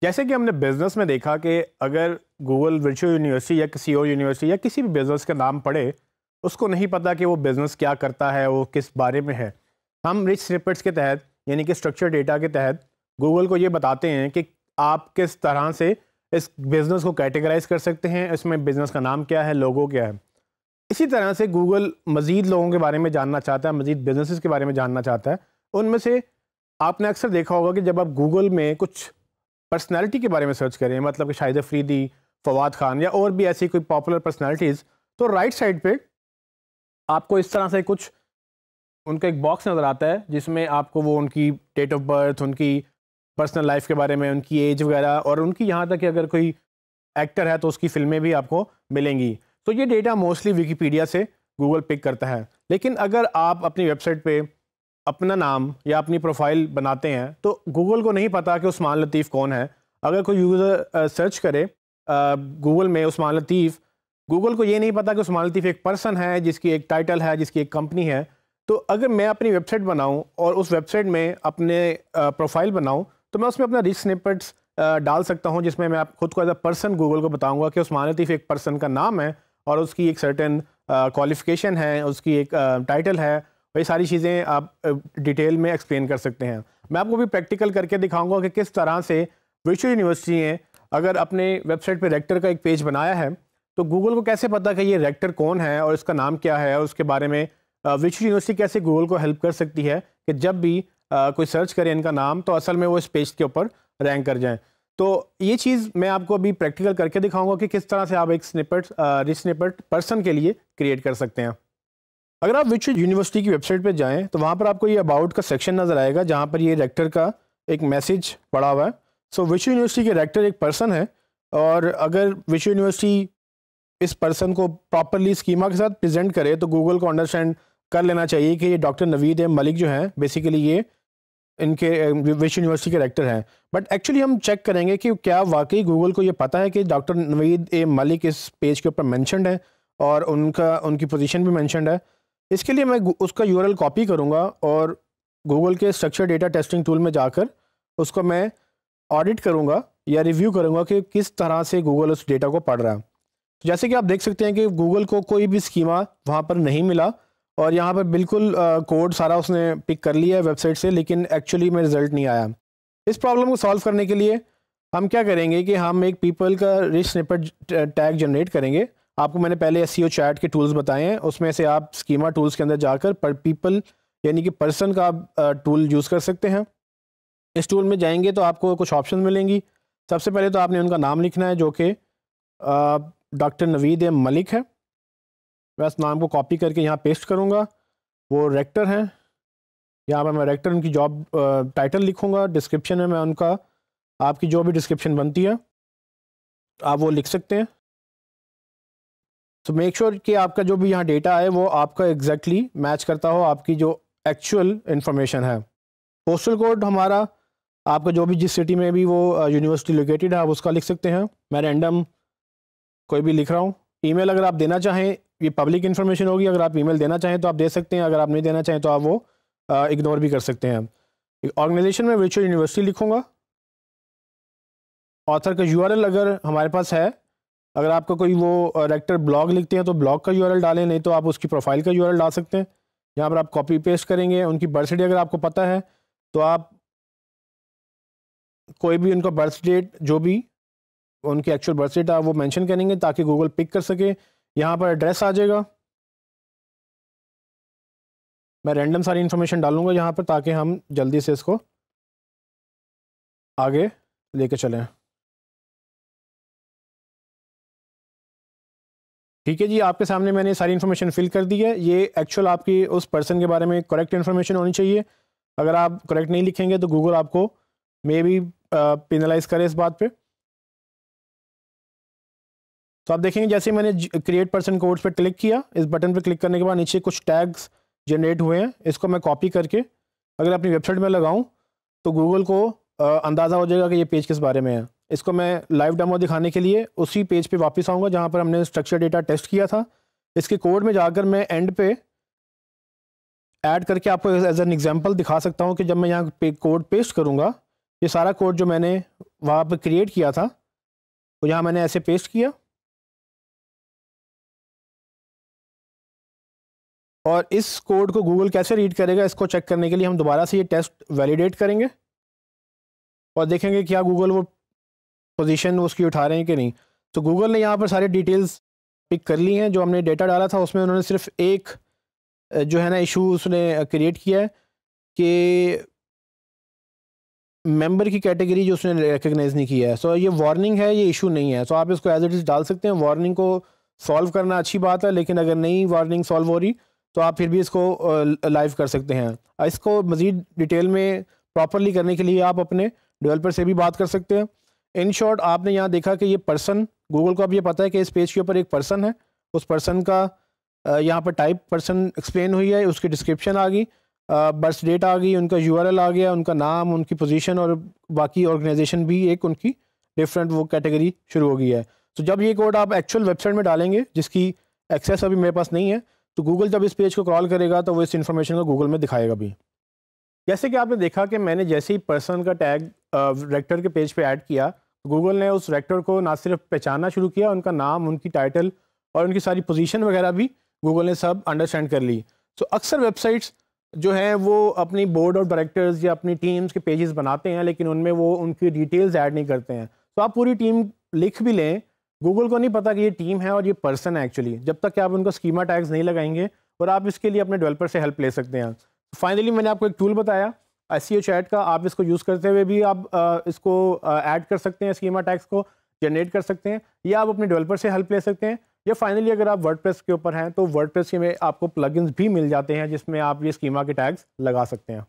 जैसे कि हमने बिजनेस में देखा कि अगर गूगल वर्चुअल यूनिवर्सिटी या किसी और यूनिवर्सिटी या किसी भी बिजनेस का नाम पढ़े, उसको नहीं पता कि वो बिजनेस क्या करता है, वो किस बारे में है। हम रिच स्निपेट्स के तहत यानी कि स्ट्रक्चर डेटा के तहत गूगल को ये बताते हैं कि आप किस तरह से इस बिज़नेस को कैटेगराइज कर सकते हैं, इसमें बिज़नेस का नाम क्या है, लोगो क्या है। इसी तरह से गूगल मज़ीद लोगों के बारे में जानना चाहता है, मज़ीद बिजनेसेस के बारे में जानना चाहता है। उनमें से आपने अक्सर देखा होगा कि जब आप गूगल में कुछ पर्सनैलिटी के बारे में सर्च करें, मतलब कि शाहिद अफरीदी, फवाद खान या और भी ऐसी कोई पॉपुलर पर्सनैलिटीज़, तो राइट साइड पे आपको इस तरह से कुछ उनका एक बॉक्स नज़र आता है जिसमें आपको वो उनकी डेट ऑफ बर्थ, उनकी पर्सनल लाइफ के बारे में, उनकी एज वगैरह, और उनकी यहाँ तक कि अगर कोई एक्टर है तो उसकी फिल्में भी आपको मिलेंगी। तो ये डेटा मोस्टली विकीपीडिया से गूगल पिक करता है। लेकिन अगर आप अपनी वेबसाइट पे अपना नाम या अपनी प्रोफाइल बनाते हैं तो गूगल को नहीं पता कि उस्मान लतीफ़ कौन है। अगर कोई यूज़र सर्च करे गूगल में उस्मान लतीफ़, गूगल को ये नहीं पता कि उस्मान लतीफ़ एक पर्सन है जिसकी एक टाइटल है, जिसकी एक कंपनी है। तो अगर मैं अपनी वेबसाइट बनाऊं और उस वेबसाइट में अपने प्रोफाइल बनाऊं तो मैं उसमें अपना रिच स्निपेट्स डाल सकता हूं, जिसमें मैं खुद को एज अ पर्सन गूगल को बताऊंगा कि उस्मान लतीफ़ एक पर्सन का नाम है और उसकी एक सर्टेन क्वालिफ़िकेशन है, उसकी एक टाइटल है। ये सारी चीज़ें आप डिटेल में एक्सप्लेन कर सकते हैं। मैं आपको भी प्रैक्टिकल करके दिखाऊंगा कि किस तरह से वर्चुअल यूनिवर्सिटी ने अगर अपने वेबसाइट पे रेक्टर का एक पेज बनाया है तो गूगल को कैसे पता कि ये रेक्टर कौन है और इसका नाम क्या है, और उसके बारे में वर्चुअल यूनिवर्सिटी कैसे गूगल को हेल्प कर सकती है कि जब भी कोई सर्च करे इनका नाम तो असल में वो इस पेज के ऊपर रैंक कर जाएं। तो ये चीज़ मैं आपको अभी प्रैक्टिकल करके दिखाऊंगा कि किस तरह से आप एक स्निपेट रिच स्निपेट पर्सन के लिए क्रिएट कर सकते हैं। अगर आप वर्चुअल यूनिवर्सिटी की वेबसाइट पे जाएं तो वहाँ पर आपको ये अबाउट का सेक्शन नज़र आएगा जहाँ पर ये रेक्टर का एक मैसेज पड़ा हुआ है। सो वर्चुअल यूनिवर्सिटी के रेक्टर एक पर्सन है, और अगर वर्चुअल यूनिवर्सिटी इस पर्सन को प्रॉपरली स्कीमा के साथ प्रेजेंट करे तो गूगल को अंडरस्टैंड कर लेना चाहिए कि ये डॉक्टर नवीद ए मलिक जो हैं बेसिकली ये इनके वर्चुअल यूनिवर्सिटी के रेक्टर हैं। बट एक्चुअली हम चेक करेंगे कि क्या वाकई गूगल को ये पता है कि डॉक्टर नवीद ए मलिक इस पेज के ऊपर मैंशनड है और उनकी पोजीशन भी मैंशनड है। इसके लिए मैं उसका यूआरएल कॉपी करूँगा और गूगल के स्ट्रक्चर डेटा टेस्टिंग टूल में जाकर उसको मैं ऑडिट करूँगा या रिव्यू करूँगा कि किस तरह से गूगल उस डेटा को पढ़ रहा है। तो जैसे कि आप देख सकते हैं कि गूगल को कोई भी स्कीमा वहाँ पर नहीं मिला और यहाँ पर बिल्कुल कोड सारा उसने पिक कर लिया है वेबसाइट से, लेकिन एक्चुअली में रिजल्ट नहीं आया। इस प्रॉब्लम को सॉल्व करने के लिए हम क्या करेंगे कि हम एक पीपल का रिच स्निपेट टैग जनरेट करेंगे। आपको मैंने पहले एसईओ चैट के टूल्स बताए हैं, उसमें से आप स्कीमा टूल्स के अंदर जाकर पर पीपल यानी कि पर्सन का टूल यूज़ कर सकते हैं। इस टूल में जाएंगे तो आपको कुछ ऑप्शन मिलेंगी। सबसे पहले तो आपने उनका नाम लिखना है जो कि डॉक्टर नवीद ए मलिक है। मैं इस नाम को कॉपी करके यहाँ पेस्ट करूँगा। वो रेक्टर हैं, यहाँ पर मैं रेक्टर उनकी जॉब टाइटल लिखूँगा। डिस्क्रिप्शन में मैं उनका आपकी जो भी डिस्क्रिप्शन बनती है आप वो लिख सकते हैं। तो मेक श्योर कि आपका जो भी यहाँ डेटा है वो आपका एग्जैक्टली मैच करता हो आपकी जो एक्चुअल इन्फॉर्मेशन है। पोस्टल कोड हमारा आपका जो भी जिस सिटी में भी वो यूनिवर्सिटी लोकेटेड है आप उसका लिख सकते हैं। मैं रैंडम कोई भी लिख रहा हूँ। ईमेल अगर आप देना चाहें, ये पब्लिक इन्फॉर्मेशन होगी, अगर आप ईमेल देना चाहें तो आप दे सकते हैं, अगर आप नहीं देना चाहें तो आप वो इग्नोर भी कर सकते हैं। ऑर्गेनाइजेशन में वर्चुअल यूनिवर्सिटी लिखूँगा। ऑथर का यूआरएल अगर हमारे पास है, अगर आपका कोई वो रेक्टर ब्लॉग लिखते हैं तो ब्लॉग का यूआरएल डालें, नहीं तो आप उसकी प्रोफाइल का यूआरएल डाल सकते हैं। यहाँ पर आप कॉपी पेस्ट करेंगे। उनकी बर्थडे अगर आपको पता है तो आप कोई भी उनका बर्थ डेट जो भी उनकी एक्चुअल बर्थ डेट है वो मेंशन करेंगे ताकि गूगल पिक कर सके। यहाँ पर एड्रेस आ जाएगा। मैं रैंडम सारी इन्फॉर्मेशन डालूंगा यहाँ पर ताकि हम जल्दी से इसको आगे लेके चलें। ठीक है जी, आपके सामने मैंने सारी इन्फॉर्मेशन फिल कर दी है। ये एक्चुअल आपकी उस पर्सन के बारे में करेक्ट इन्फॉर्मेशन होनी चाहिए। अगर आप करेक्ट नहीं लिखेंगे तो गूगल आपको मे बी पेनलाइज करे इस बात पे। तो आप देखेंगे जैसे मैंने क्रिएट पर्सन कोड्स पे क्लिक किया, इस बटन पे क्लिक करने के बाद नीचे कुछ टैग्स जनरेट हुए हैं। इसको मैं कॉपी करके अगर अपनी वेबसाइट में लगाऊं तो गूगल को अंदाज़ा हो जाएगा कि ये पेज किस बारे में है। इसको मैं लाइव डेमो दिखाने के लिए उसी पेज पे वापस आऊँगा जहाँ पर हमने स्ट्रक्चर डेटा टेस्ट किया था। इसके कोड में जाकर मैं एंड पे ऐड करके आपको एज एन एग्जांपल दिखा सकता हूँ कि जब मैं यहाँ पे कोड पेस्ट करूँगा ये सारा कोड जो मैंने वहाँ पर क्रिएट किया था वो यहाँ मैंने ऐसे पेस्ट किया, और इस कोड को गूगल कैसे रीड करेगा इसको चेक करने के लिए हम दोबारा से ये टेस्ट वैलिडेट करेंगे और देखेंगे क्या गूगल वो पोजीशन उसकी उठा रहे हैं कि नहीं। तो गूगल ने यहाँ पर सारी डिटेल्स पिक कर ली हैं, जो हमने डेटा डाला था उसमें उन्होंने सिर्फ एक जो है ना इशू उसने क्रिएट किया है कि मेंबर की कैटेगरी जो उसने रिकग्नाइज नहीं किया है। सो ये वार्निंग है, ये इशू नहीं है। सो आप इसको एज इट इज़ डाल सकते हैं। वार्निंग को सॉल्व करना अच्छी बात है, लेकिन अगर नहीं वार्निंग सॉल्व हो रही तो आप फिर भी इसको लाइव कर सकते हैं। इसको मज़ीद डिटेल में प्रॉपरली करने के लिए आप अपने डेवलपर से भी बात कर सकते हैं। इन शॉर्ट आपने यहाँ देखा कि ये पर्सन, गूगल को अब ये पता है कि इस पेज के ऊपर एक पर्सन है, उस पर्सन का यहाँ पर टाइप पर्सन एक्सप्लेन हुई है, उसकी डिस्क्रिप्शन आ गई, बर्थ डेट आ गई, उनका यूआरएल आ गया, उनका नाम, उनकी पोजीशन और बाकी ऑर्गेनाइजेशन भी एक उनकी डिफरेंट वो कैटेगरी शुरू हो गई है। तो जब ये कोड आप एक्चुअल वेबसाइट में डालेंगे जिसकी एक्सेस अभी मेरे पास नहीं है, तो गूगल जब इस पेज को क्रॉल करेगा तो वो इस इन्फॉर्मेशन को गूगल में दिखाएगा भी। जैसे कि आपने देखा कि मैंने जैसे ही पर्सन का टैग रेक्टर के पेज पे ऐड किया, तो गूगल ने उस रेक्टर को ना सिर्फ पहचानना शुरू किया, उनका नाम, उनकी टाइटल और उनकी सारी पोजीशन वगैरह भी गूगल ने सब अंडरस्टैंड कर ली। तो अक्सर वेबसाइट्स जो हैं वो अपनी बोर्ड ऑफ डायरेक्टर्स या अपनी टीम्स के पेजेस बनाते हैं, लेकिन उनमें वो उनकी डिटेल्स ऐड नहीं करते हैं। तो आप पूरी टीम लिख भी लें, गूगल को नहीं पता कि ये टीम है और ये पर्सन है एक्चुअली, जब तक कि आप उनको स्कीमा टैग्स नहीं लगाएंगे। और आप इसके लिए अपने डेवलपर से हेल्प ले सकते हैं। फाइनली मैंने आपको एक टूल बताया एसईओ चैट का, आप इसको यूज़ करते हुए भी आप इसको ऐड कर सकते हैं, स्कीमा टैग्स को जनरेट कर सकते हैं, या आप अपने डेवलपर से हेल्प ले सकते हैं। या फाइनली अगर आप वर्डप्रेस के ऊपर हैं तो वर्डप्रेस में आपको प्लगइन्स भी मिल जाते हैं जिसमें आप ये स्कीमा के टैग्स लगा सकते हैं।